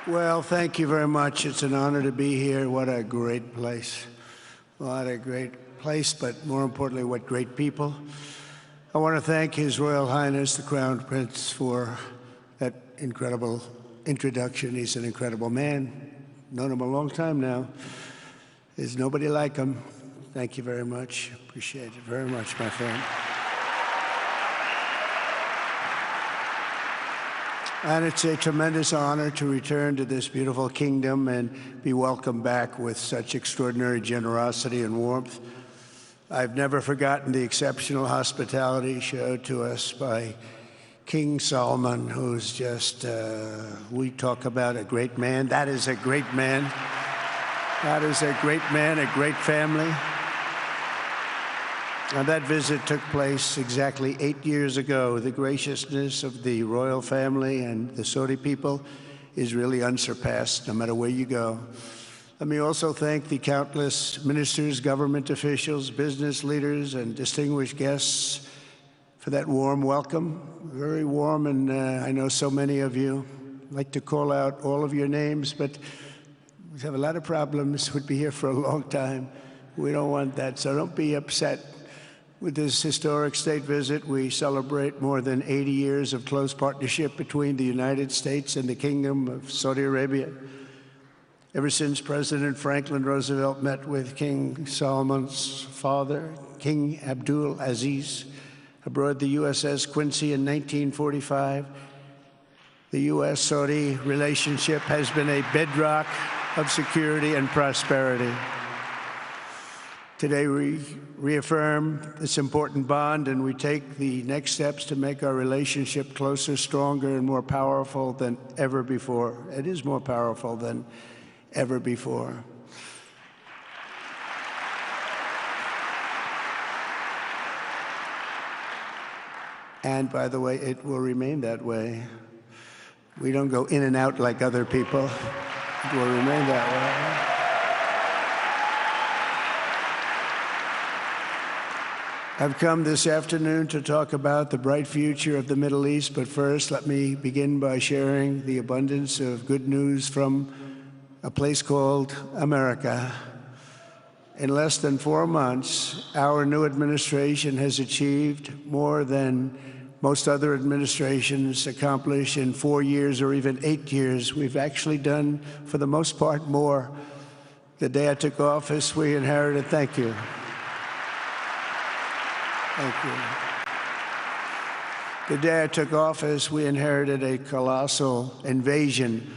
Well, thank you very much. It's an honor to be here. What a great place. What a great place, but more importantly, what great people. I want to thank His Royal Highness, the Crown Prince, for that incredible introduction. He's an incredible man. Known him a long time now. There's nobody like him. Thank you very much. Appreciate it very much, my friend. And it's a tremendous honor to return to this beautiful kingdom and be welcomed back with such extraordinary generosity and warmth. I've never forgotten the exceptional hospitality showed to us by King Solomon, who's just, we talk about a great man. That is a great man. That is a great man, a great family. And that visit took place exactly 8 years ago. The graciousness of the royal family and the Saudi people is really unsurpassed, no matter where you go. Let me also thank the countless ministers, government officials, business leaders, and distinguished guests for that warm welcome. Very warm, and I know so many of you. I'd like to call out all of your names, but we have a lot of problems. We'd be here for a long time. We don't want that, so don't be upset. With this historic state visit, we celebrate more than 80 years of close partnership between the United States and the Kingdom of Saudi Arabia. Ever since President Franklin Roosevelt met with King Solomon's father, King Abdul Aziz, aboard the USS Quincy in 1945, the U.S.-Saudi relationship has been a bedrock of security and prosperity. Today, we reaffirm this important bond, and we take the next steps to make our relationship closer, stronger, and more powerful than ever before. It is more powerful than ever before. And by the way, it will remain that way. We don't go in and out like other people. It will remain that way. I've come this afternoon to talk about the bright future of the Middle East, but first let me begin by sharing the abundance of good news from a place called America. In less than 4 months, our new administration has achieved more than most other administrations accomplish in 4 years or even 8 years. We've actually done, for the most part, more. The day I took office, we inherited, thank you. Thank you. The day I took office, we inherited a colossal invasion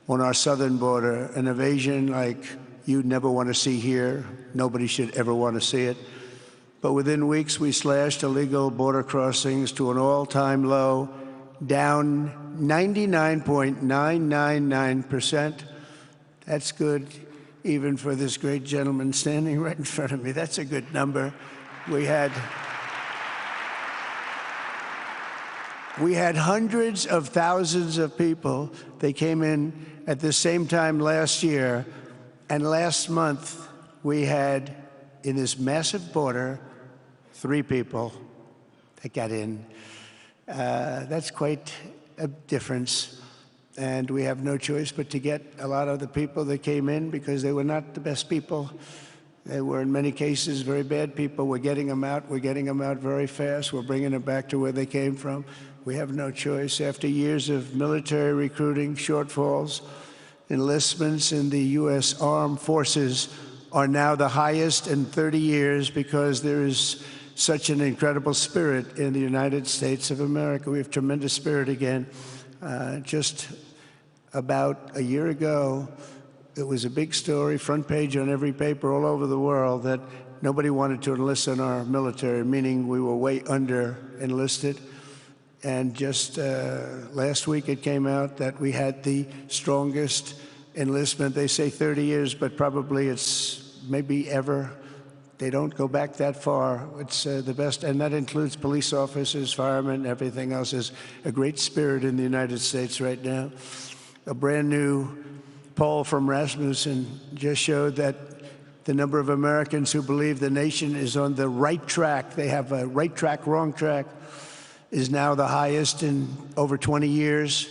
on our southern border, an invasion like you'd never want to see here. Nobody should ever want to see it. But within weeks, we slashed illegal border crossings to an all-time low, down 99.999%. That's good, even for this great gentleman standing right in front of me. That's a good number. We had hundreds of thousands of people. They came in at the same time last year, and last month we had, in this massive border, 3 people that got in. That's quite a difference, and we have no choice but to get a lot of the people that came in because they were not the best people. They were, in many cases, very bad people. We're getting them out. We're getting them out very fast. We're bringing them back to where they came from. We have no choice. After years of military recruiting shortfalls, enlistments in the U.S. Armed Forces are now the highest in 30 years because there is such an incredible spirit in the United States of America. We have tremendous spirit again. Just about a year ago, it was a big story, front page on every paper all over the world, that nobody wanted to enlist in our military, meaning we were way under enlisted. And just last week it came out that we had the strongest enlistment. They say 30 years, but probably it's maybe ever. They don't go back that far. It's the best, and that includes police officers, firemen, everything else. There's a great spirit in the United States right now. A brand new poll from Rasmussen just showed that the number of Americans who believe the nation is on the right track, they have a right track, wrong track, is now the highest in over 20 years.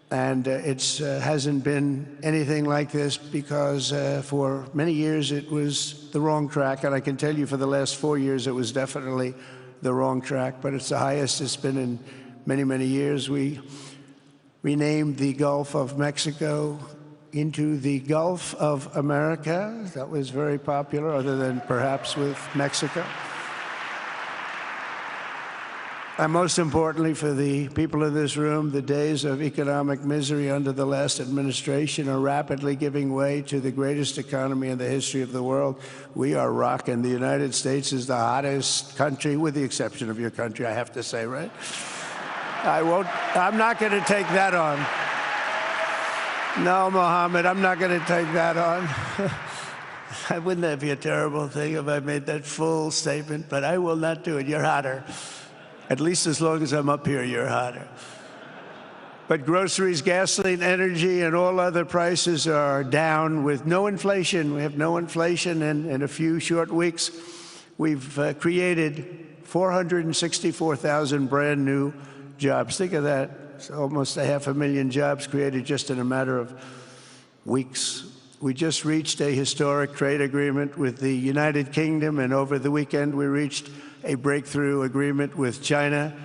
And it hasn't been anything like this because for many years it was the wrong track. And I can tell you for the last 4 years it was definitely the wrong track, but it's the highest it's been in many, many years. We renamed the Gulf of Mexico into the Gulf of America. That was very popular, other than perhaps with Mexico. And most importantly, for the people in this room, the days of economic misery under the last administration are rapidly giving way to the greatest economy in the history of the world. We are rocking. The United States is the hottest country, with the exception of your country, I have to say, right? I'm not going to take that on. No, Mohammed, I'm not going to take that on. Wouldn't that be a terrible thing if I made that full statement? But I will not do it. You're hotter. At least as long as I'm up here, you're hotter. But groceries, gasoline, energy, and all other prices are down with no inflation. We have no inflation, and in a few short weeks, we've created 464,000 brand new jobs. Think of that. It's almost 500,000 jobs created just in a matter of weeks. We just reached a historic trade agreement with the United Kingdom, and over the weekend we reached a breakthrough agreement with China.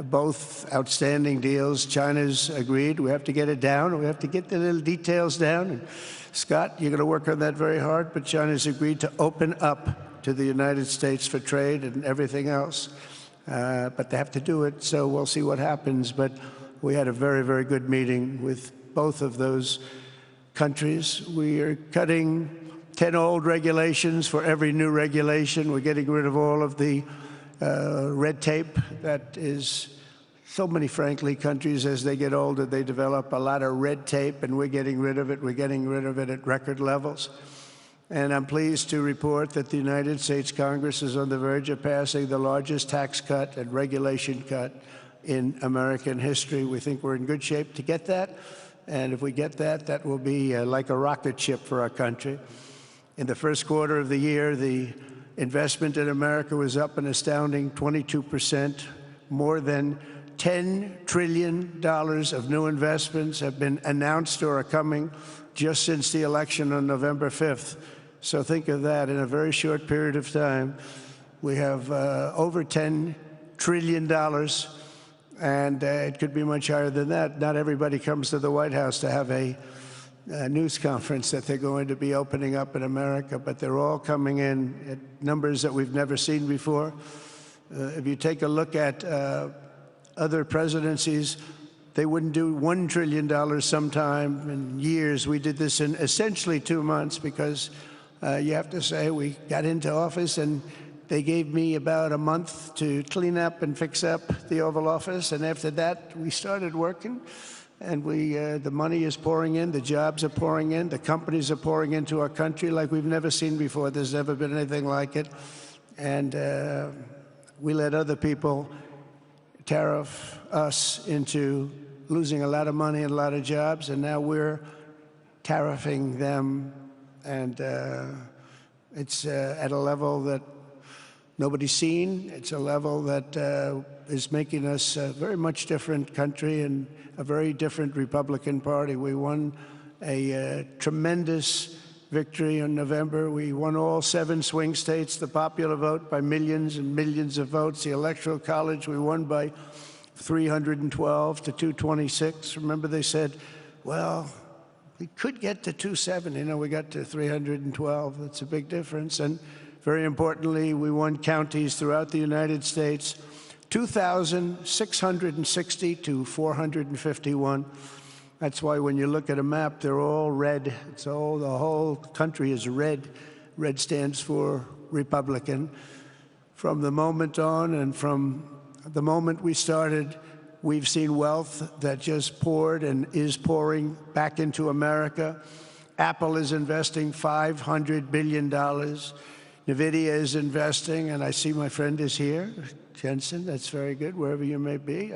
Both outstanding deals. China's agreed. We have to get it down. We have to get the little details down. And Scott, you're going to work on that very hard, but China's agreed to open up to the United States for trade and everything else. But they have to do it, so we'll see what happens. But we had a very, very good meeting with both of those countries. We are cutting 10 old regulations for every new regulation. We're getting rid of all of the red tape that is so many, frankly, countries, as they get older, they develop a lot of red tape, and we're getting rid of it. We're getting rid of it at record levels. And I'm pleased to report that the United States Congress is on the verge of passing the largest tax cut and regulation cut in American history. We think we're in good shape to get that. And if we get that, that will be like a rocket ship for our country. In the first quarter of the year, the investment in America was up an astounding 22%. More than $10 trillion of new investments have been announced or are coming just since the election on November 5th. So think of that. In a very short period of time, we have over $10 trillion, and it could be much higher than that. Not everybody comes to the White House to have a news conference that they're going to be opening up in America, but they're all coming in at numbers that we've never seen before. If you take a look at other presidencies, they wouldn't do $1 trillion sometime in years. We did this in essentially 2 months because you have to say we got into office and they gave me about a month to clean up and fix up the Oval Office, and after that we started working. And the money is pouring in, the jobs are pouring in, the companies are pouring into our country like we've never seen before. There's never been anything like it. And we let other people tariff us into losing a lot of money and a lot of jobs, and now we're tariffing them. And it's at a level that nobody's seen. It's a level that is making us a very much different country and a very different Republican Party. We won a tremendous victory in November. We won all 7 swing states, the popular vote by millions and millions of votes. The Electoral College, we won by 312 to 226. Remember, they said, well, we could get to 270. No, we got to 312. That's a big difference. And very importantly, we won counties throughout the United States, 2,660 to 451. That's why when you look at a map, they're all red. The whole country is red. Red stands for Republican. From the moment on and from the moment we started, we've seen wealth that just poured and is pouring back into America. Apple is investing $500 billion. NVIDIA is investing, and I see my friend is here, Jensen. That's very good, wherever you may be.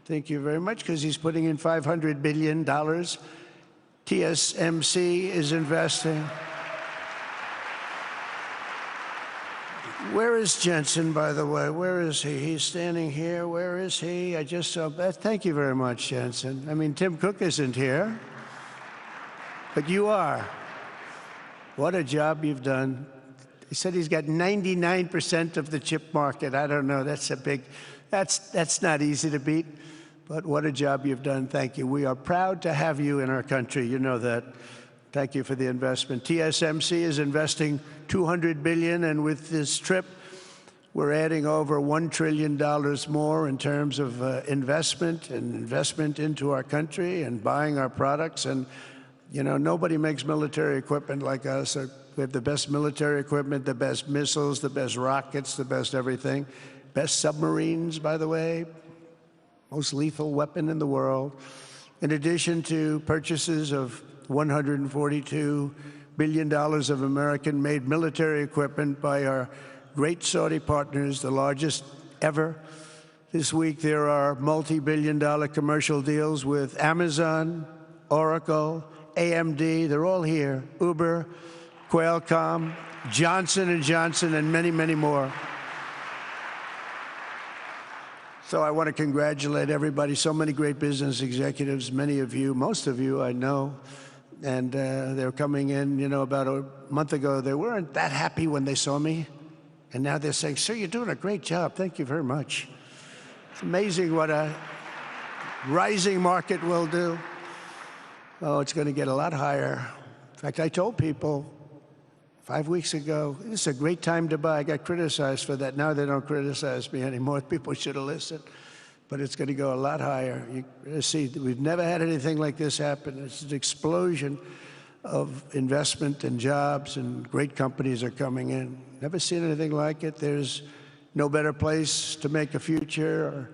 Thank you very much, because he's putting in $500 billion. TSMC is investing. Where is Jensen, by the way? Where is he? He's standing here. Where is he? I just saw that. Thank you very much, Jensen. I mean, Tim Cook isn't here, but you are. What a job you've done. He said he's got 99% of the chip market. I don't know. That's not easy to beat. But what a job you've done. Thank you. We are proud to have you in our country. You know that. Thank you for the investment. TSMC is investing $200 billion, and with this trip, we're adding over $1 trillion more in terms of investment into our country and buying our products. And, you know, nobody makes military equipment like us. We have the best military equipment, the best missiles, the best rockets, the best everything. Best submarines, by the way. Most lethal weapon in the world. In addition to purchases of $142 billion of American-made military equipment by our great Saudi partners, the largest ever. This week, there are multi-billion-dollar commercial deals with Amazon, Oracle, AMD. They're all here. Uber, Qualcomm, Johnson & Johnson, and many, many more. So I want to congratulate everybody. So many great business executives, many of you, most of you I know. And they're coming in, you know, about a month ago. They weren't that happy when they saw me. And now they're saying, sir, you're doing a great job. Thank you very much. It's amazing what a rising market will do. Oh, it's going to get a lot higher. In fact, I told people 5 weeks ago, this is a great time to buy. I got criticized for that. Now they don't criticize me anymore. People should have listened. But it's going to go a lot higher. You see, we've never had anything like this happen. It's an explosion of investment and jobs, and great companies are coming in. Never seen anything like it. There's no better place to make a future or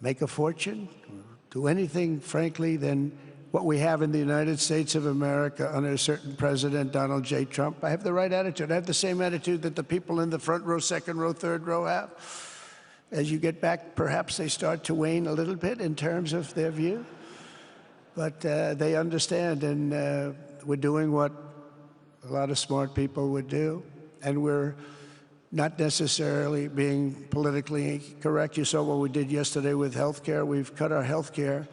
make a fortune, or do anything, frankly, than what we have in the United States of America under a certain President, Donald J. Trump. I have the right attitude. I have the same attitude that the people in the front row, second row, third row have. As you get back, perhaps they start to wane a little bit in terms of their view. But they understand, and we're doing what a lot of smart people would do. And we're not necessarily being politically correct. You saw what we did yesterday with health care. We've cut our health care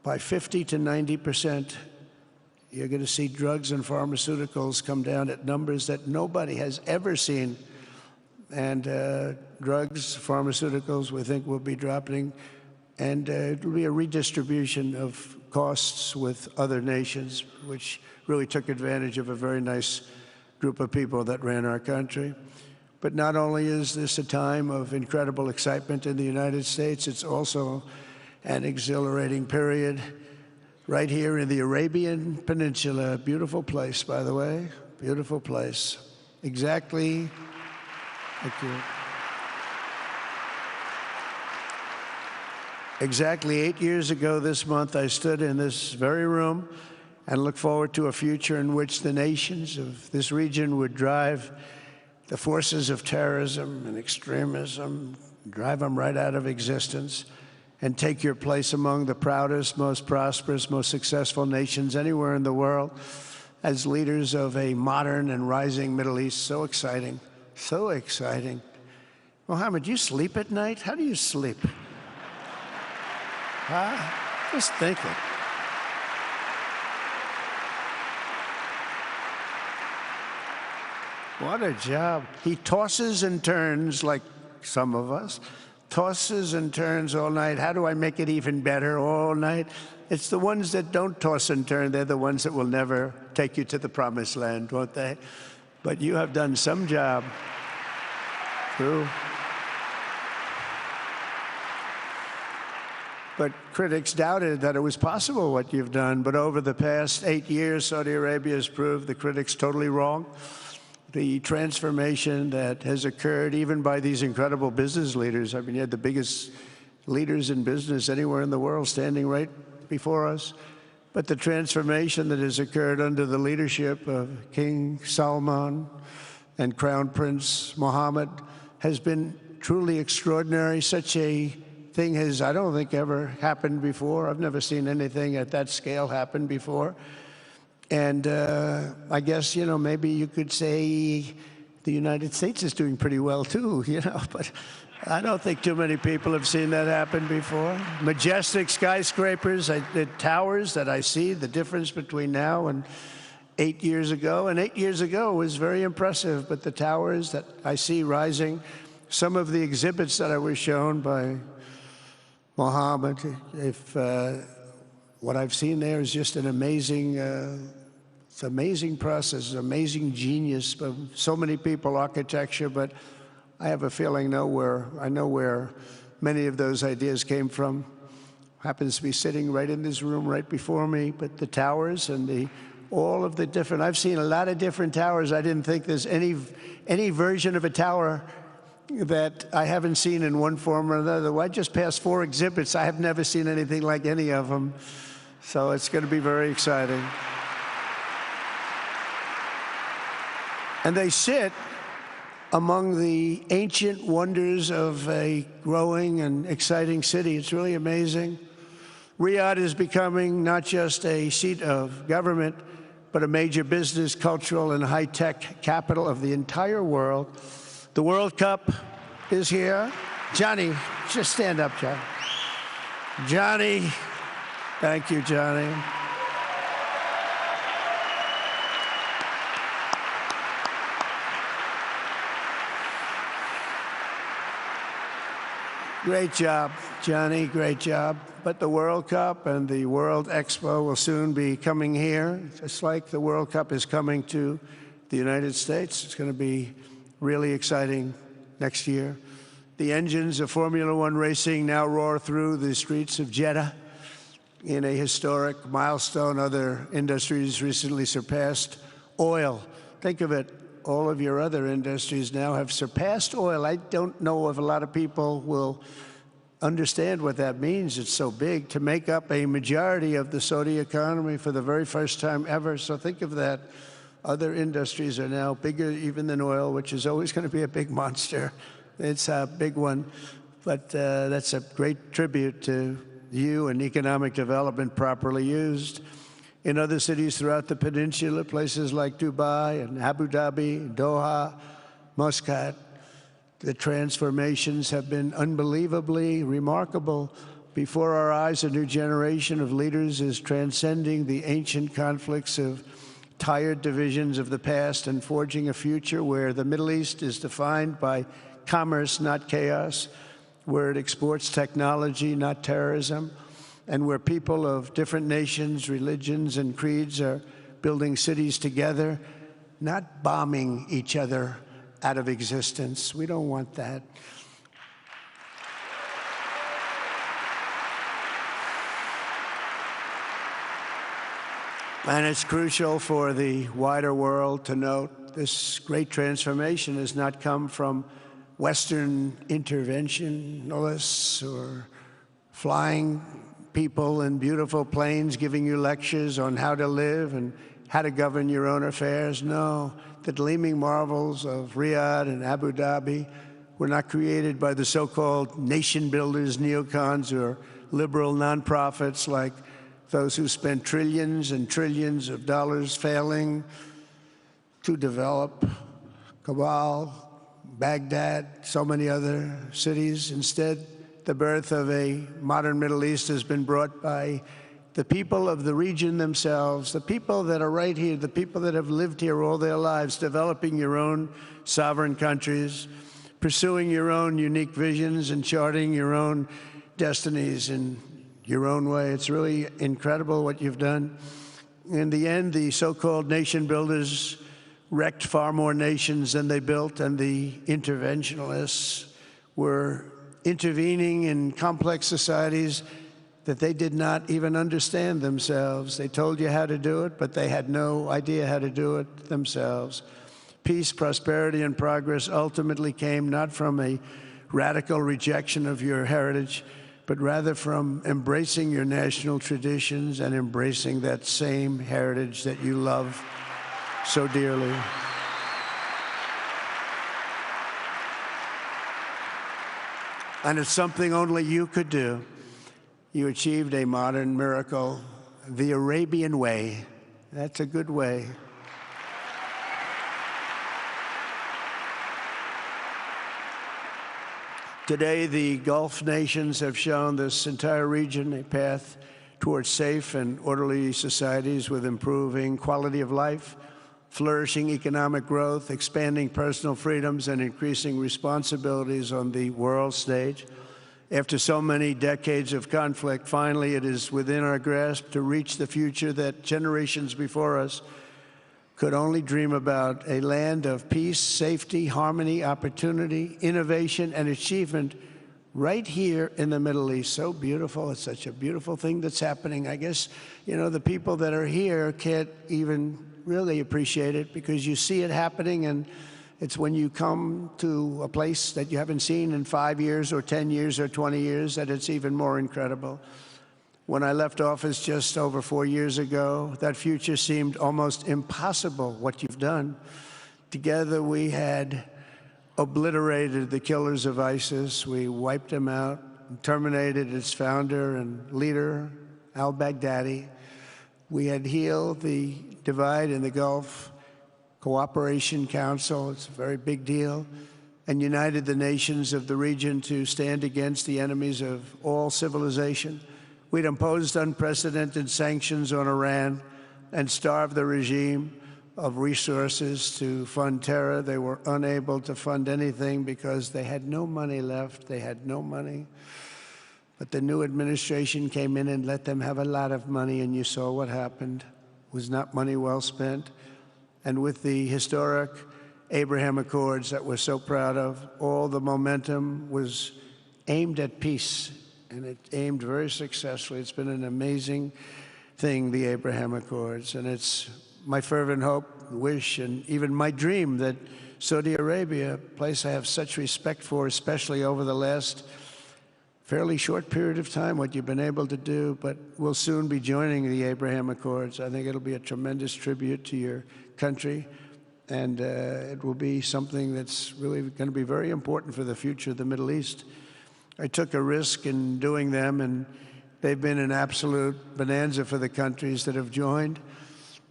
by 50 to 90%. You're going to see drugs and pharmaceuticals come down at numbers that nobody has ever seen. And drugs, pharmaceuticals, we think will be dropping. And it will be a redistribution of costs with other nations, which really took advantage of a very nice group of people that ran our country. But not only is this a time of incredible excitement in the United States, it's also an exhilarating period right here in the Arabian Peninsula. Beautiful place, by the way. Beautiful place. Exactly. Thank you. Exactly 8 years ago this month, I stood in this very room and looked forward to a future in which the nations of this region would drive the forces of terrorism and extremism, drive them right out of existence, and take your place among the proudest, most prosperous, most successful nations anywhere in the world as leaders of a modern and rising Middle East. So exciting. So exciting. Mohammed, you sleep at night? How do you sleep? Huh? Just thinking. What a job. He tosses and turns like some of us. Tosses and turns all night. How do I make it even better all night? It's the ones that don't toss and turn. They're the ones that will never take you to the promised land, won't they? But you have done some job. True. But critics doubted that it was possible what you've done. But over the past 8 years, Saudi Arabia has proved the critics totally wrong. The transformation that has occurred even by these incredible business leaders. I mean, you had the biggest leaders in business anywhere in the world standing right before us. But the transformation that has occurred under the leadership of King Salman and Crown Prince Mohammed has been truly extraordinary. Such a thing has, I don't think, ever happened before. I've never seen anything at that scale happen before. And I guess, you know, maybe you could say the the United States is doing pretty well too, you know, but I don't think too many people have seen that happen before. Majestic skyscrapers, the towers that I see, the difference between now and 8 years ago. And 8 years ago was very impressive, but the towers that I see rising, some of the exhibits that I was shown by Mohammed, what I've seen there is just an amazing, it's an amazing process, amazing genius of so many people, architecture, but I have a feeling I know where many of those ideas came from. Happens to be sitting right in this room right before me, but the towers and all of the different, I've seen a lot of different towers. I didn't think there's any version of a tower that I haven't seen in one form or another. I just passed 4 exhibits. I have never seen anything like any of them. So it's going to be very exciting. And they sit among the ancient wonders of a growing and exciting city. It's really amazing. Riyadh is becoming not just a seat of government, but a major business, cultural, and high-tech capital of the entire world. The World Cup is here. Johnny, just stand up, Johnny. Johnny, thank you, Johnny. Great job, Johnny, great job. But the World Cup and the World Expo will soon be coming here, just like the World Cup is coming to the United States. It's going to be really exciting next year. The engines of Formula One racing now roar through the streets of Jeddah in a historic milestone. Other industries recently surpassed oil. Think of it. All of your other industries now have surpassed oil. I don't know if a lot of people will understand what that means. It's so big to make up a majority of the Saudi economy for the very first time ever. So think of that. Other industries are now bigger even than oil, which is always going to be a big monster. It's a big one. But that's a great tribute to you and economic development properly used. In other cities throughout the peninsula, places like Dubai and Abu Dhabi, Doha, Muscat, the transformations have been unbelievably remarkable. Before our eyes, a new generation of leaders is transcending the ancient conflicts of tired divisions of the past and forging a future where the Middle East is defined by commerce, not chaos, where it exports technology, not terrorism, and where people of different nations, religions, and creeds are building cities together, not bombing each other out of existence. We don't want that. And it's crucial for the wider world to note this great transformation has not come from Western interventionists or flying people in beautiful planes giving you lectures on how to live and how to govern your own affairs. No, the gleaming marvels of Riyadh and Abu Dhabi were not created by the so-called nation builders, neocons, or liberal nonprofits like those who spent trillions and trillions of dollars failing to develop Kabul, Baghdad, so many other cities. Instead, the birth of a modern Middle East has been brought by the people of the region themselves, the people that are right here, the people that have lived here all their lives, developing your own sovereign countries, pursuing your own unique visions and charting your own destinies in your own way. It's really incredible what you've done. In the end, the so-called nation builders wrecked far more nations than they built, and the interventionists were intervening in complex societies that they did not even understand themselves. They told you how to do it, but they had no idea how to do it themselves. Peace, prosperity, and progress ultimately came not from a radical rejection of your heritage, but rather from embracing your national traditions and embracing that same heritage that you love so dearly. And it's something only you could do. You achieved a modern miracle, the Arabian way. That's a good way. Today, the Gulf nations have shown this entire region a path towards safe and orderly societies with improving quality of life, flourishing economic growth, expanding personal freedoms, and increasing responsibilities on the world stage. After so many decades of conflict, finally it is within our grasp to reach the future that generations before us could only dream about, a land of peace, safety, harmony, opportunity, innovation, and achievement right here in the Middle East. So beautiful. It's such a beautiful thing that's happening. I guess, you know, the people that are here can't even really appreciate it because you see it happening, and it's when you come to a place that you haven't seen in 5 years or 10 years or 20 years that it's even more incredible. When I left office just over 4 years ago, that future seemed almost impossible, what you've done. Together we had obliterated the killers of ISIS. We wiped them out, terminated its founder and leader, al-Baghdadi. We had healed the divide in the Gulf Cooperation Council, it's a very big deal, and united the nations of the region to stand against the enemies of all civilization. We'd imposed unprecedented sanctions on Iran and starved the regime of resources to fund terror. They were unable to fund anything because they had no money left. They had no money. But the new administration came in and let them have a lot of money, and you saw what happened. It was not money well spent. And with the historic Abraham Accords that we're so proud of, all the momentum was aimed at peace, and it aimed very successfully. It's been an amazing thing, the Abraham Accords, and it's my fervent hope, wish, and even my dream that Saudi Arabia, a place I have such respect for, especially over the last fairly short period of time, what you've been able to do, but we'll soon be joining the Abraham Accords. I think it'll be a tremendous tribute to your country, and it will be something that's really going to be very important for the future of the Middle East. I took a risk in doing them, and they've been an absolute bonanza for the countries that have joined.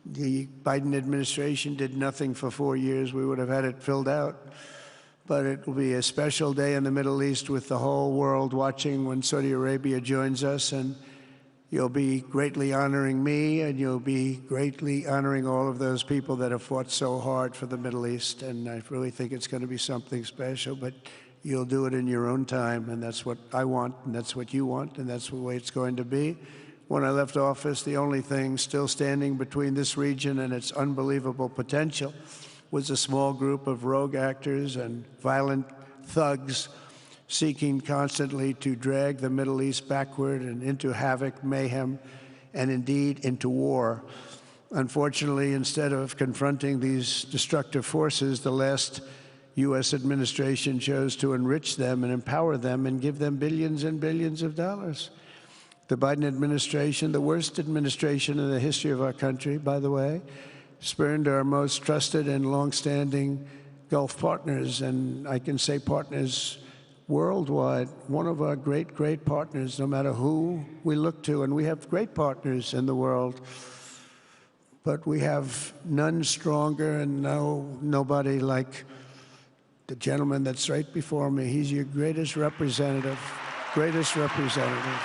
The Biden administration did nothing for 4 years. We would have had it filled out. But it will be a special day in the Middle East with the whole world watching when Saudi Arabia joins us, and you'll be greatly honoring me, and you'll be greatly honoring all of those people that have fought so hard for the Middle East. And I really think it's going to be something special, but you'll do it in your own time, and that's what I want, and that's what you want, and that's the way it's going to be. When I left office, the only thing still standing between this region and its unbelievable potential was a small group of rogue actors and violent thugs seeking constantly to drag the Middle East backward and into havoc, mayhem, and indeed into war. Unfortunately, instead of confronting these destructive forces, the last U.S. administration chose to enrich them and empower them and give them billions and billions of dollars. The Biden administration, the worst administration in the history of our country, by the way, spurned our most trusted and long-standing Gulf partners, and I can say partners worldwide, one of our great, great partners, no matter who we look to, and we have great partners in the world, but we have none stronger and nobody like the gentleman that's right before me. He's your greatest representative, greatest representative.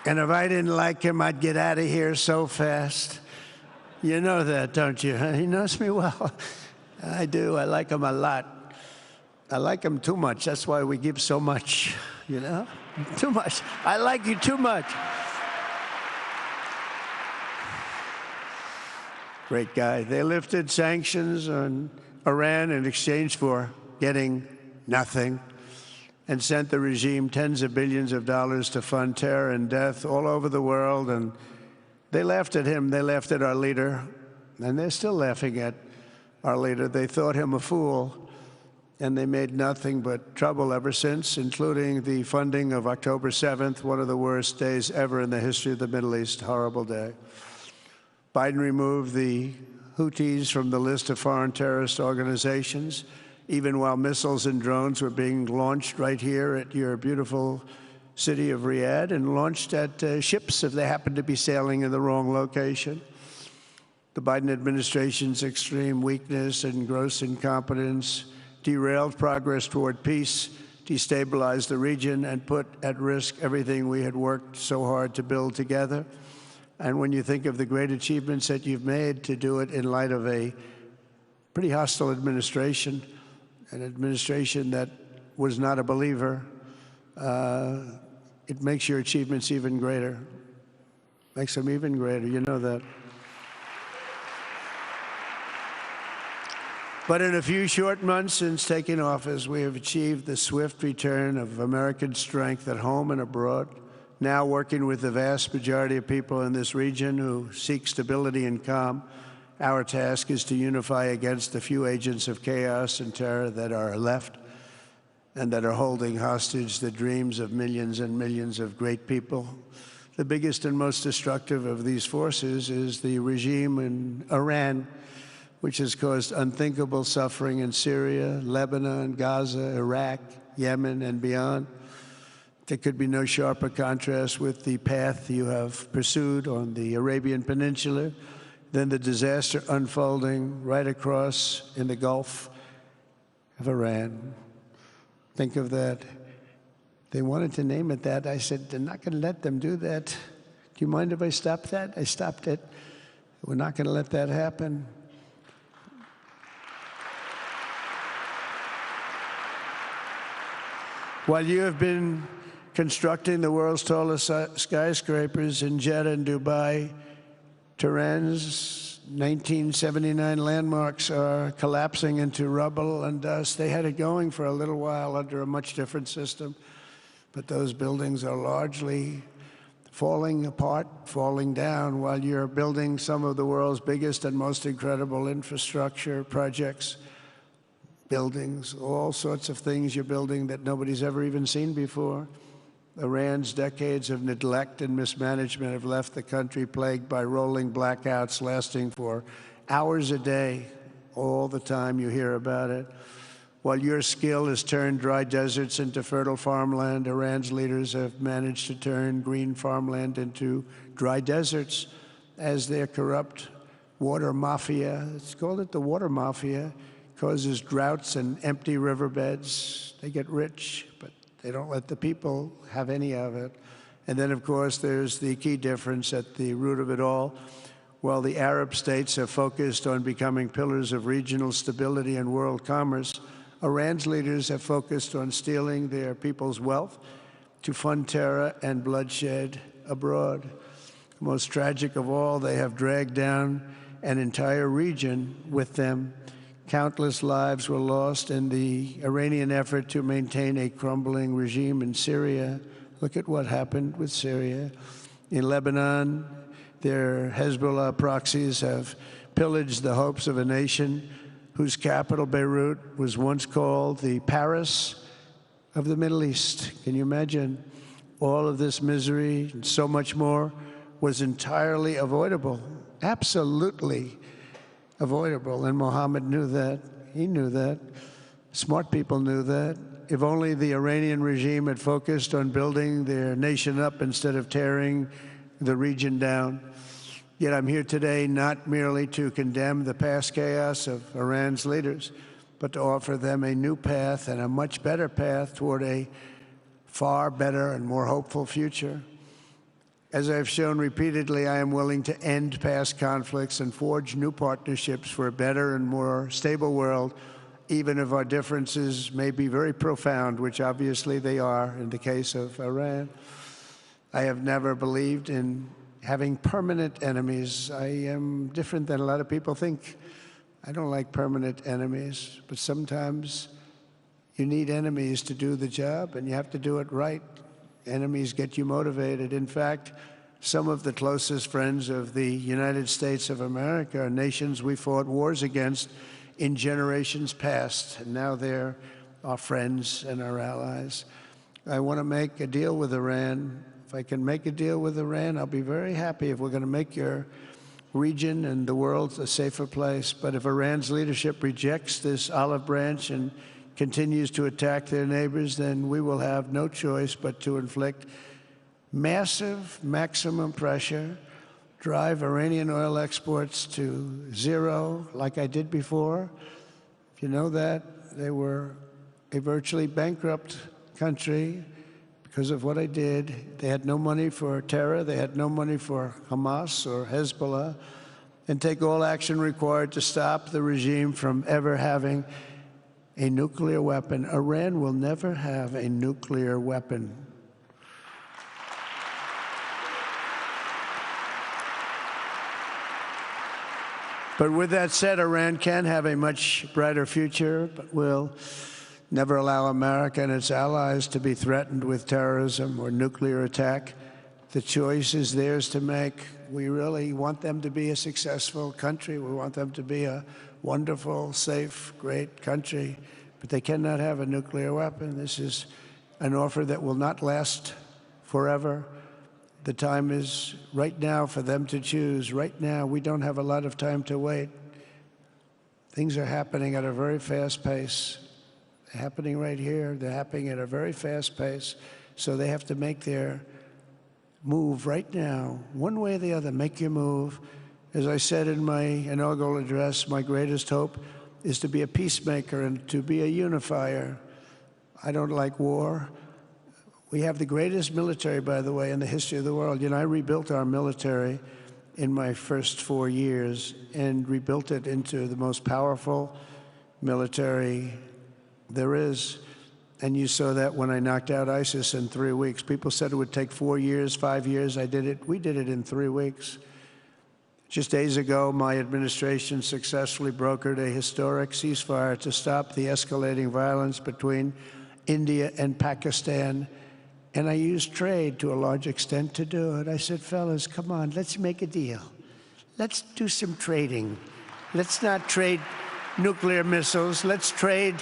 And if I didn't like him, I'd get out of here so fast. You know that, don't you? He knows me well. I do. I like him a lot. I like him too much. That's why we give so much, you know? Too much. I like you too much. Great guy. They lifted sanctions on Iran in exchange for getting nothing, and sent the regime tens of billions of dollars to fund terror and death all over the world. And they laughed at him. They laughed at our leader. And they're still laughing at our leader. They thought him a fool. And they made nothing but trouble ever since, including the funding of October 7th, one of the worst days ever in the history of the Middle East. Horrible day. Biden removed the Houthis from the list of foreign terrorist organizations, even while missiles and drones were being launched right here at your beautiful city of Riyadh, and launched at ships if they happened to be sailing in the wrong location. The Biden administration's extreme weakness and gross incompetence derailed progress toward peace, destabilized the region, and put at risk everything we had worked so hard to build together. And when you think of the great achievements that you've made, to do it in light of a pretty hostile administration, an administration that was not a believer, it makes your achievements even greater. Makes them even greater, you know that. But in a few short months since taking office, we have achieved the swift return of American strength at home and abroad, now working with the vast majority of people in this region who seek stability and calm. Our task is to unify against the few agents of chaos and terror that are left and that are holding hostage the dreams of millions and millions of great people. The biggest and most destructive of these forces is the regime in Iran, which has caused unthinkable suffering in Syria, Lebanon, Gaza, Iraq, Yemen, and beyond. There could be no sharper contrast with the path you have pursued on the Arabian Peninsula than the disaster unfolding right across in the Gulf of Iran. Think of that. They wanted to name it that. I said, they're not going to let them do that. Do you mind if I stop that? I stopped it. We're not going to let that happen. While you have been constructing the world's tallest skyscrapers in Jeddah and Dubai, Tehran's 1979 landmarks are collapsing into rubble and dust. They had it going for a little while under a much different system, but those buildings are largely falling apart, falling down, while you're building some of the world's biggest and most incredible infrastructure projects. Buildings, all sorts of things you're building that nobody's ever even seen before. Iran's decades of neglect and mismanagement have left the country plagued by rolling blackouts lasting for hours a day. All the time you hear about it. While your skill has turned dry deserts into fertile farmland, Iran's leaders have managed to turn green farmland into dry deserts as their corrupt water mafia, it's called it the water mafia, causes droughts and empty riverbeds. They get rich, but they don't let the people have any of it. And then, of course, there's the key difference at the root of it all. While the Arab states have focused on becoming pillars of regional stability and world commerce, Iran's leaders have focused on stealing their people's wealth to fund terror and bloodshed abroad. Most tragic of all, they have dragged down an entire region with them. Countless lives were lost in the Iranian effort to maintain a crumbling regime in Syria. Look at what happened with Syria. In Lebanon, their Hezbollah proxies have pillaged the hopes of a nation whose capital, Beirut, was once called the Paris of the Middle East. Can you imagine? All of this misery and so much more was entirely avoidable, absolutely avoidable, and Mohammed knew that. He knew that. Smart people knew that. If only the Iranian regime had focused on building their nation up instead of tearing the region down. Yet I'm here today not merely to condemn the past chaos of Iran's leaders, but to offer them a new path and a much better path toward a far better and more hopeful future. As I've shown repeatedly, I am willing to end past conflicts and forge new partnerships for a better and more stable world, even if our differences may be very profound, which obviously they are in the case of Iran. I have never believed in having permanent enemies. I am different than a lot of people think. I don't like permanent enemies, but sometimes you need enemies to do the job, and you have to do it right. Enemies get you motivated. In fact, some of the closest friends of the United States of America are nations we fought wars against in generations past, and now they're our friends and our allies. I want to make a deal with Iran. If I can make a deal with Iran, I'll be very happy if we're going to make your region and the world a safer place. But if Iran's leadership rejects this olive branch and continues to attack their neighbors, then we will have no choice but to inflict massive, maximum pressure drive Iranian oil exports to zero like I did before. If you know that, they were a virtually bankrupt country because of what I did. They had no money for terror. They had no money for Hamas or Hezbollah, and take all action required to stop the regime from ever having a nuclear weapon. Iran will never have a nuclear weapon. But with that said, Iran can have a much brighter future, but will never allow America and its allies to be threatened with terrorism or nuclear attack. The choice is theirs to make. We really want them to be a successful country. We want them to be a wonderful, safe, great country, but they cannot have a nuclear weapon. This is an offer that will not last forever. The time is right now for them to choose. Right now, we don't have a lot of time to wait. Things are happening at a very fast pace. They're happening right here. They're happening at a very fast pace. So they have to make their move right now, one way or the other. Make your move. As I said in my inaugural address, my greatest hope is to be a peacemaker and to be a unifier. I don't like war. We have the greatest military, by the way, in the history of the world. You know, I rebuilt our military in my first 4 years and rebuilt it into the most powerful military there is. And you saw that when I knocked out ISIS in 3 weeks. People said it would take 4 years, 5 years. I did it. We did it in 3 weeks. Just days ago, my administration successfully brokered a historic ceasefire to stop the escalating violence between India and Pakistan. And I used trade to a large extent to do it. I said, fellas, come on, let's make a deal. Let's do some trading. Let's not trade nuclear missiles. Let's trade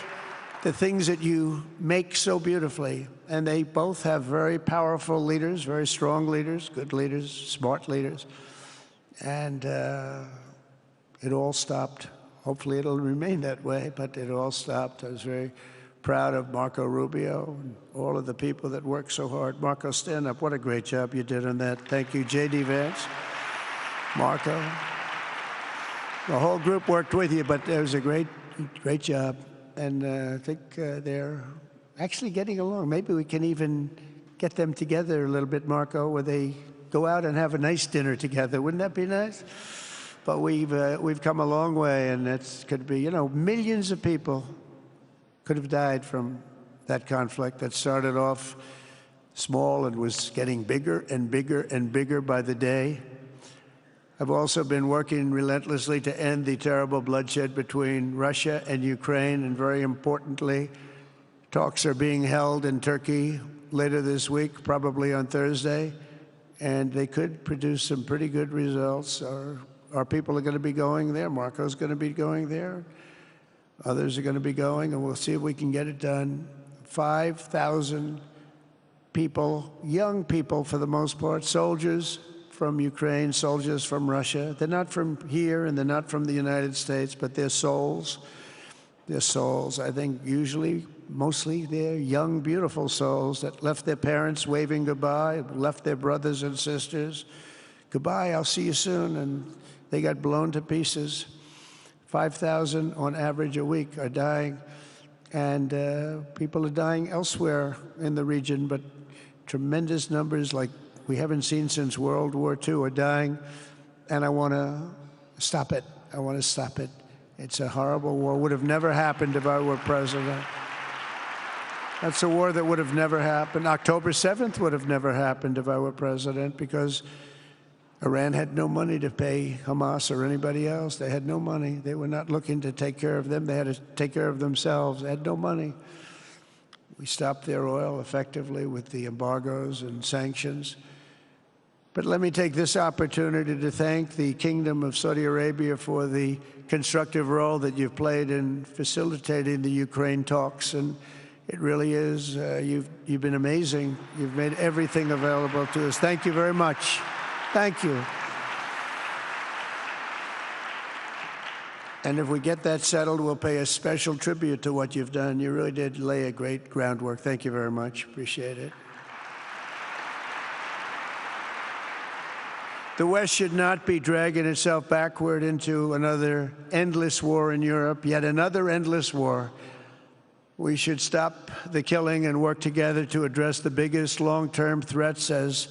the things that you make so beautifully. And they both have very powerful leaders, very strong leaders, good leaders, smart leaders. And it all stopped. Hopefully it'll remain that way, but it all stopped. I was very proud of Marco Rubio and all of the people that worked so hard. Marco, stand up. What a great job you did on that. Thank you, J.D. Vance, Marco. The whole group worked with you, but it was a great job. And I think they're actually getting along. Maybe we can even get them together a little bit, Marco, where they go out and have a nice dinner together. Wouldn't that be nice? But we've come a long way, and it could be, you know, millions of people could have died from that conflict that started off small and was getting bigger and bigger and bigger by the day. I've also been working relentlessly to end the terrible bloodshed between Russia and Ukraine, and very importantly, talks are being held in Turkey later this week, probably on Thursday, and they could produce some pretty good results. Our people are going to be going there. Marco's going to be going there. Others are going to be going, and we'll see if we can get it done. 5,000 people, young people for the most part, soldiers from Ukraine, soldiers from Russia. They're not from here and they're not from the United States, but they're souls. They're souls. I think usually, mostly, they're young, beautiful souls that left their parents waving goodbye, left their brothers and sisters. Goodbye, I'll see you soon. And they got blown to pieces. 5,000 on average a week are dying. And people are dying elsewhere in the region, but tremendous numbers like we haven't seen since World War II are dying, and I want to stop it. I want to stop it. It's a horrible war. Would have never happened if I were president. That's a war that would have never happened. October 7th would have never happened if I were president, because Iran had no money to pay Hamas or anybody else. They had no money. They were not looking to take care of them. They had to take care of themselves. They had no money. We stopped their oil effectively with the embargoes and sanctions. But let me take this opportunity to thank the Kingdom of Saudi Arabia for the constructive role that you've played in facilitating the Ukraine talks. And it really is, you've been amazing. You've made everything available to us. Thank you very much. Thank you. And if we get that settled, we'll pay a special tribute to what you've done. You really did lay a great groundwork. Thank you very much. Appreciate it. The West should not be dragging itself backward into another endless war in Europe, yet another endless war. We should stop the killing and work together to address the biggest long-term threats as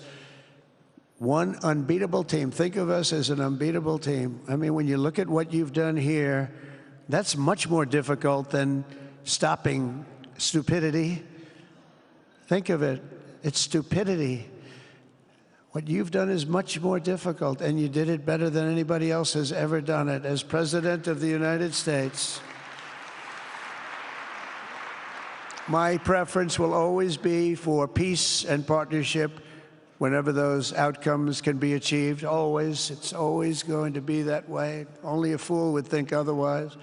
one unbeatable team. Think of us as an unbeatable team. I mean, when you look at what you've done here, that's much more difficult than stopping stupidity. Think of it. It's stupidity. What you've done is much more difficult, and you did it better than anybody else has ever done it. As President of the United States, my preference will always be for peace and partnership whenever those outcomes can be achieved. Always. It's always going to be that way. Only a fool would think otherwise.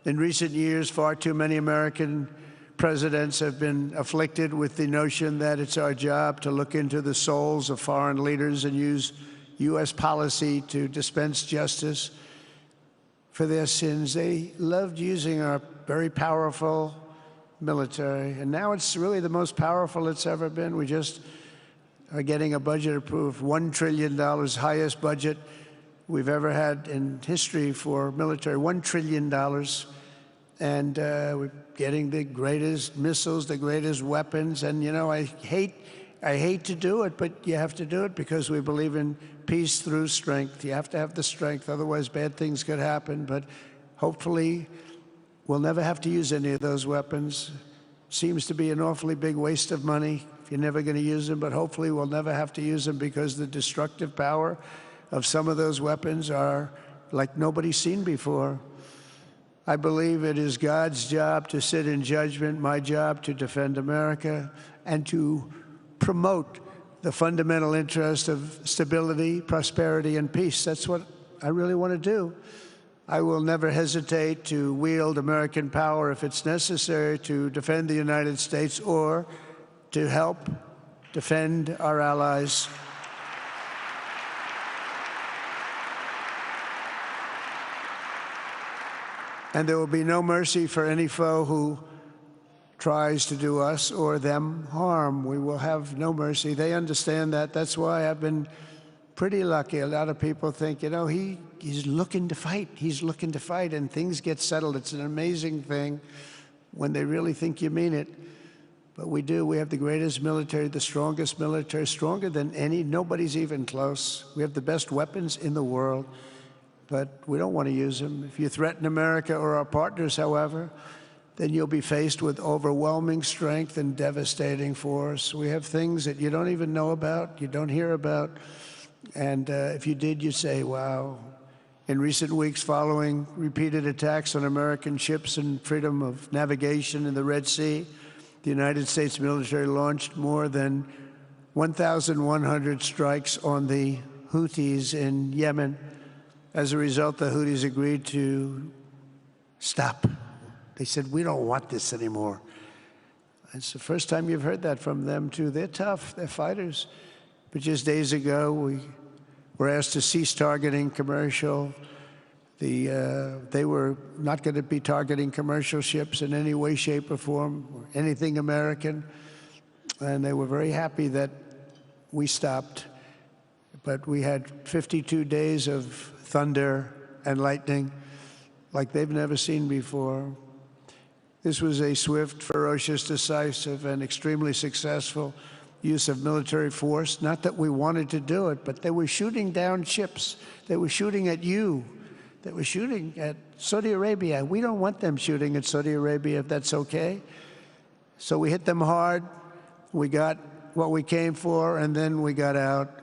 In recent years, far too many American presidents have been afflicted with the notion that it's our job to look into the souls of foreign leaders and use U.S. policy to dispense justice for their sins. They loved using our very powerful military, and now it's really the most powerful it's ever been. We just are getting a budget approved, $1 trillion, highest budget we've ever had in history for military, $1 trillion. And we're getting the greatest missiles, the greatest weapons. And, you know, I hate to do it, but you have to do it because we believe in peace through strength. You have to have the strength, otherwise bad things could happen. But hopefully we'll never have to use any of those weapons. Seems to be an awfully big waste of money if you're never going to use them, but hopefully we'll never have to use them because the destructive power of some of those weapons are like nobody's seen before. I believe it is God's job to sit in judgment, my job to defend America, and to promote the fundamental interest of stability, prosperity, and peace. That's what I really want to do. I will never hesitate to wield American power if it's necessary to defend the United States or to help defend our allies. And there will be no mercy for any foe who tries to do us or them harm. We will have no mercy. They understand that. That's why I've been pretty lucky. A lot of people think, you know, he's looking to fight. He's looking to fight, and things get settled. It's an amazing thing when they really think you mean it. But we do. We have the greatest military, the strongest military, stronger than any. Nobody's even close. We have the best weapons in the world. But we don't want to use them. If you threaten America or our partners, however, then you'll be faced with overwhelming strength and devastating force. We have things that you don't even know about, you don't hear about, and if you did, you'd say, wow. In recent weeks, following repeated attacks on American ships and freedom of navigation in the Red Sea, the United States military launched more than 1,100 strikes on the Houthis in Yemen. As a result, the Houthis agreed to stop. They said, we don't want this anymore. It's the first time you've heard that from them, too. They're tough. They're fighters. But just days ago, we were asked to cease targeting commercial. They were not going to be targeting commercial ships in any way, shape, or form, or anything American. And they were very happy that we stopped. But we had 52 days of thunder and lightning like they've never seen before. This was a swift, ferocious, decisive, and extremely successful use of military force. Not that we wanted to do it, but they were shooting down ships. They were shooting at you. They were shooting at Saudi Arabia. We don't want them shooting at Saudi Arabia, if that's okay. So we hit them hard. We got what we came for, and then we got out.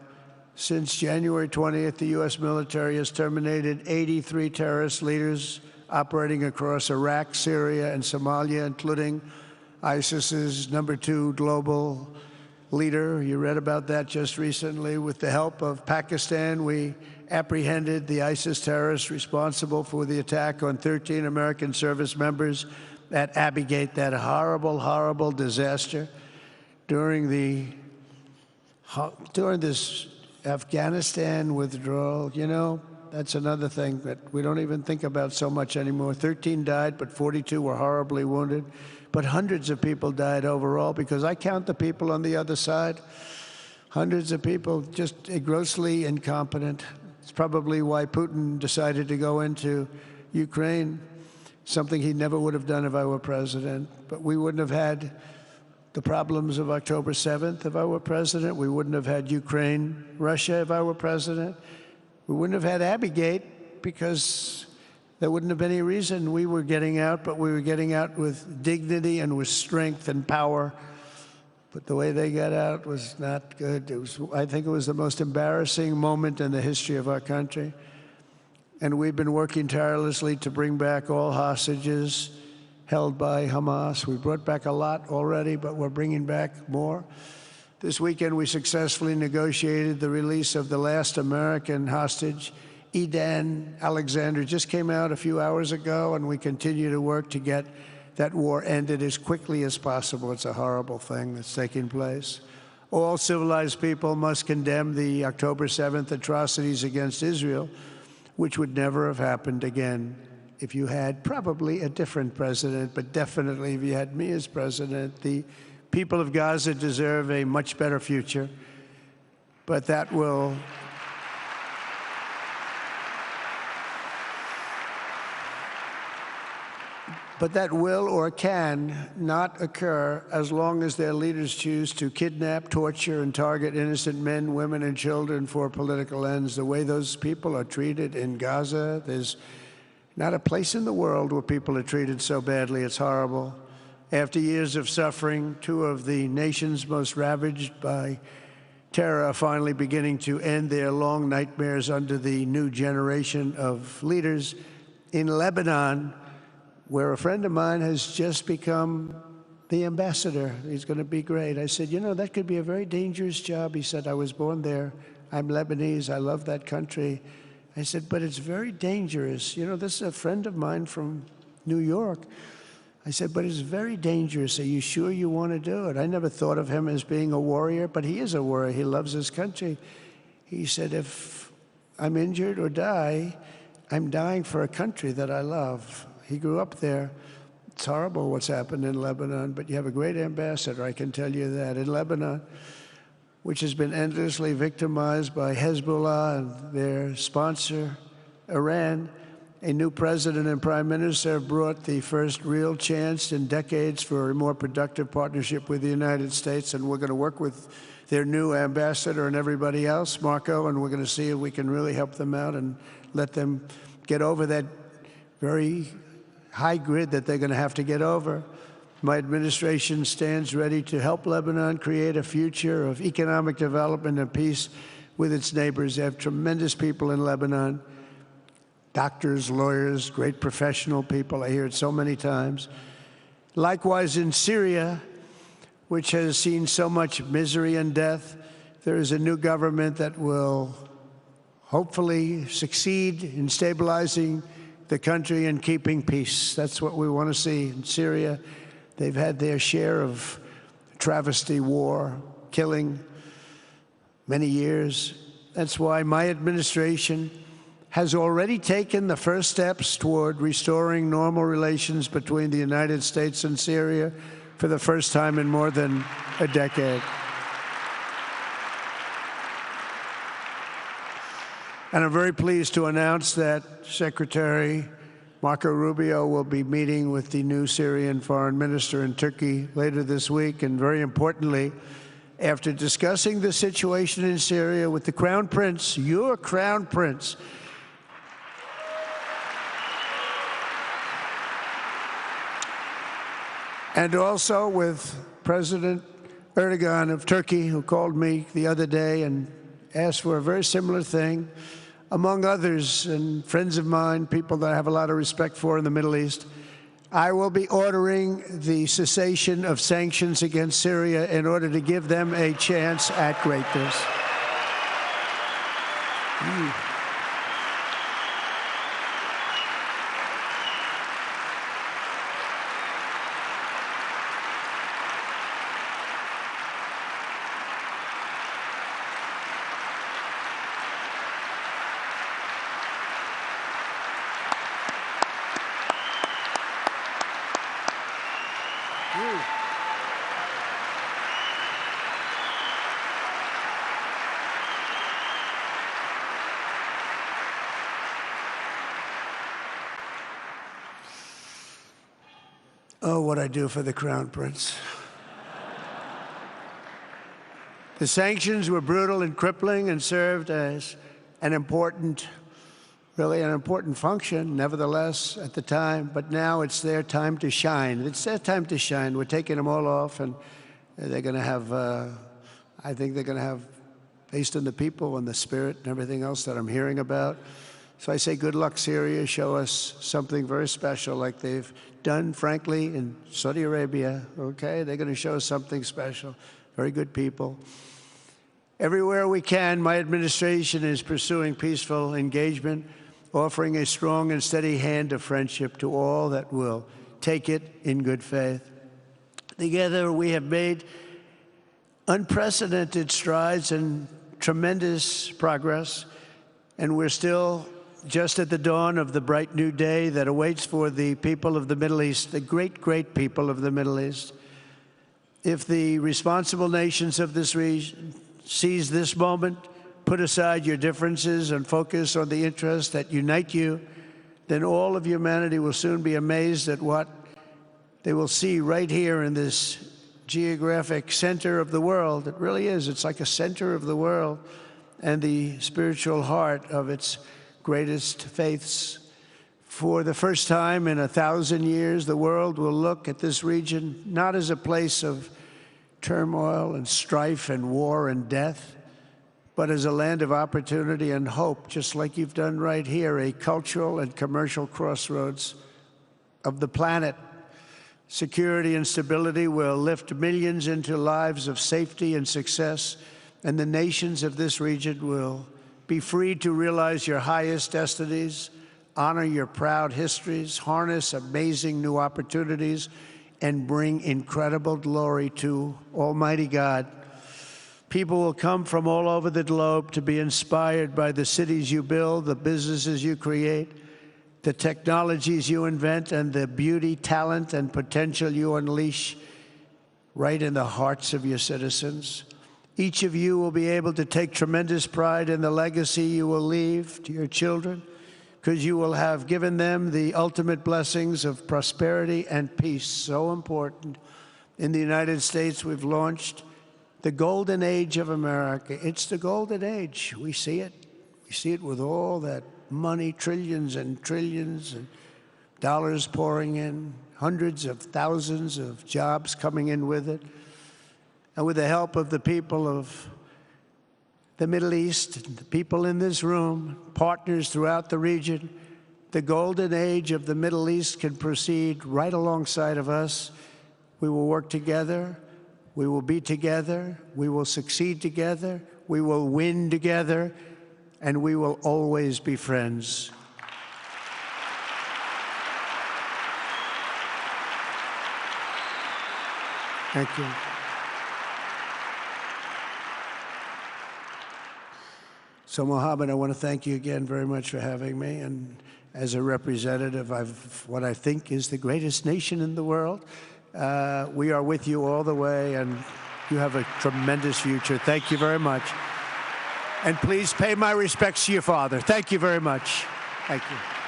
Since January 20th, the U.S. military has terminated 83 terrorist leaders operating across Iraq, Syria, and Somalia, including ISIS's #2 global leader. You read about that just recently. With the help of Pakistan, we apprehended the ISIS terrorists responsible for the attack on 13 American service members at Abbey Gate, that horrible, horrible disaster. During this Afghanistan withdrawal, you know, that's another thing that we don't even think about so much anymore. 13 died, but 42 were horribly wounded. But hundreds of people died overall, because I count the people on the other side. Hundreds of people just grossly incompetent. It's probably why Putin decided to go into Ukraine, something he never would have done if I were president. But we wouldn't have had the problems of October 7th if I were president. We wouldn't have had Ukraine, Russia if I were president. We wouldn't have had Abbeygate because there wouldn't have been any reason we were getting out, but we were getting out with dignity and with strength and power. But the way they got out was not good. I think it was the most embarrassing moment in the history of our country. And we've been working tirelessly to bring back all hostages held by Hamas. We brought back a lot already, but we're bringing back more. This weekend, we successfully negotiated the release of the last American hostage, Edan Alexander. Just came out a few hours ago, and we continue to work to get that war ended as quickly as possible. It's a horrible thing that's taking place. All civilized people must condemn the October 7th atrocities against Israel, which would never have happened again if you had probably a different president, but definitely if you had me as president. The people of Gaza deserve a much better future, but that will or can not occur as long as their leaders choose to kidnap, torture, and target innocent men, women, and children for political ends. The way those people are treated in Gaza, there's not a place in the world where people are treated so badly. It's horrible. After years of suffering, two of the nations most ravaged by terror are finally beginning to end their long nightmares under the new generation of leaders. In Lebanon, where a friend of mine has just become the ambassador. He's going to be great. I said, you know, that could be a very dangerous job. He said, I was born there. I'm Lebanese. I love that country. I said, but it's very dangerous. You know, this is a friend of mine from New York. I said, but it's very dangerous. Are you sure you want to do it? I never thought of him as being a warrior, but he is a warrior. He loves his country. He said, if I'm injured or die, I'm dying for a country that I love. He grew up there. It's horrible what's happened in Lebanon, but you have a great ambassador, I can tell you that. In Lebanon, which has been endlessly victimized by Hezbollah and their sponsor, Iran, a new president and prime minister have brought the first real chance in decades for a more productive partnership with the United States, and we're going to work with their new ambassador and everybody else, Marco, and we're going to see if we can really help them out and let them get over that very high grid that they're going to have to get over. My administration stands ready to help Lebanon create a future of economic development and peace with its neighbors. They have tremendous people in Lebanon, doctors, lawyers, great professional people. I hear it so many times. Likewise, in Syria, which has seen so much misery and death, there is a new government that will hopefully succeed in stabilizing the country and keeping peace. That's what we want to see in Syria. They've had their share of travesty, war, killing, many years. That's why my administration has already taken the first steps toward restoring normal relations between the United States and Syria for the first time in more than a decade. And I'm very pleased to announce that Secretary Marco Rubio will be meeting with the new Syrian foreign minister in Turkey later this week. And very importantly, after discussing the situation in Syria with the Crown Prince, your Crown Prince, and also with President Erdogan of Turkey, who called me the other day and asked for a very similar thing, among others, and friends of mine, people that I have a lot of respect for in the Middle East, I will be ordering the cessation of sanctions against Syria in order to give them a chance at greatness. Oh, what I do for the Crown Prince. The sanctions were brutal and crippling and served as an important, really an important function, nevertheless, at the time. But now it's their time to shine. It's their time to shine. We're taking them all off, and they're going to have, I think they're going to have, based on the people and the spirit and everything else that I'm hearing about. So I say good luck, Syria. Show us something very special like they've done, frankly, in Saudi Arabia, okay? They're going to show us something special. Very good people. Everywhere we can, my administration is pursuing peaceful engagement, offering a strong and steady hand of friendship to all that will take it in good faith. Together, we have made unprecedented strides and tremendous progress, and we're still just at the dawn of the bright new day that awaits for the people of the Middle East, the great, great people of the Middle East. If the responsible nations of this region seize this moment, put aside your differences and focus on the interests that unite you, then all of humanity will soon be amazed at what they will see right here in this geographic center of the world. It really is. It's like a center of the world and the spiritual heart of its greatest faiths. For the first time in 1,000 years, the world will look at this region not as a place of turmoil and strife and war and death, but as a land of opportunity and hope, just like you've done right here, a cultural and commercial crossroads of the planet. Security and stability will lift millions into lives of safety and success, and the nations of this region will be free to realize your highest destinies, honor your proud histories, harness amazing new opportunities, and bring incredible glory to Almighty God. People will come from all over the globe to be inspired by the cities you build, the businesses you create, the technologies you invent, and the beauty, talent, and potential you unleash right in the hearts of your citizens. Each of you will be able to take tremendous pride in the legacy you will leave to your children, because you will have given them the ultimate blessings of prosperity and peace, so important. In the United States, we've launched the golden age of America. It's the golden age. We see it. We see it with all that money, trillions and trillions of dollars pouring in, hundreds of thousands of jobs coming in with it. And with the help of the people of the Middle East, the people in this room, partners throughout the region, the golden age of the Middle East can proceed right alongside of us. We will work together. We will be together. We will succeed together. We will win together. And we will always be friends. Thank you. So, Mohammed, I want to thank you again very much for having me. And as a representative of what I think is the greatest nation in the world, we are with you all the way, and you have a tremendous future. Thank you very much. And please pay my respects to your father. Thank you very much. Thank you.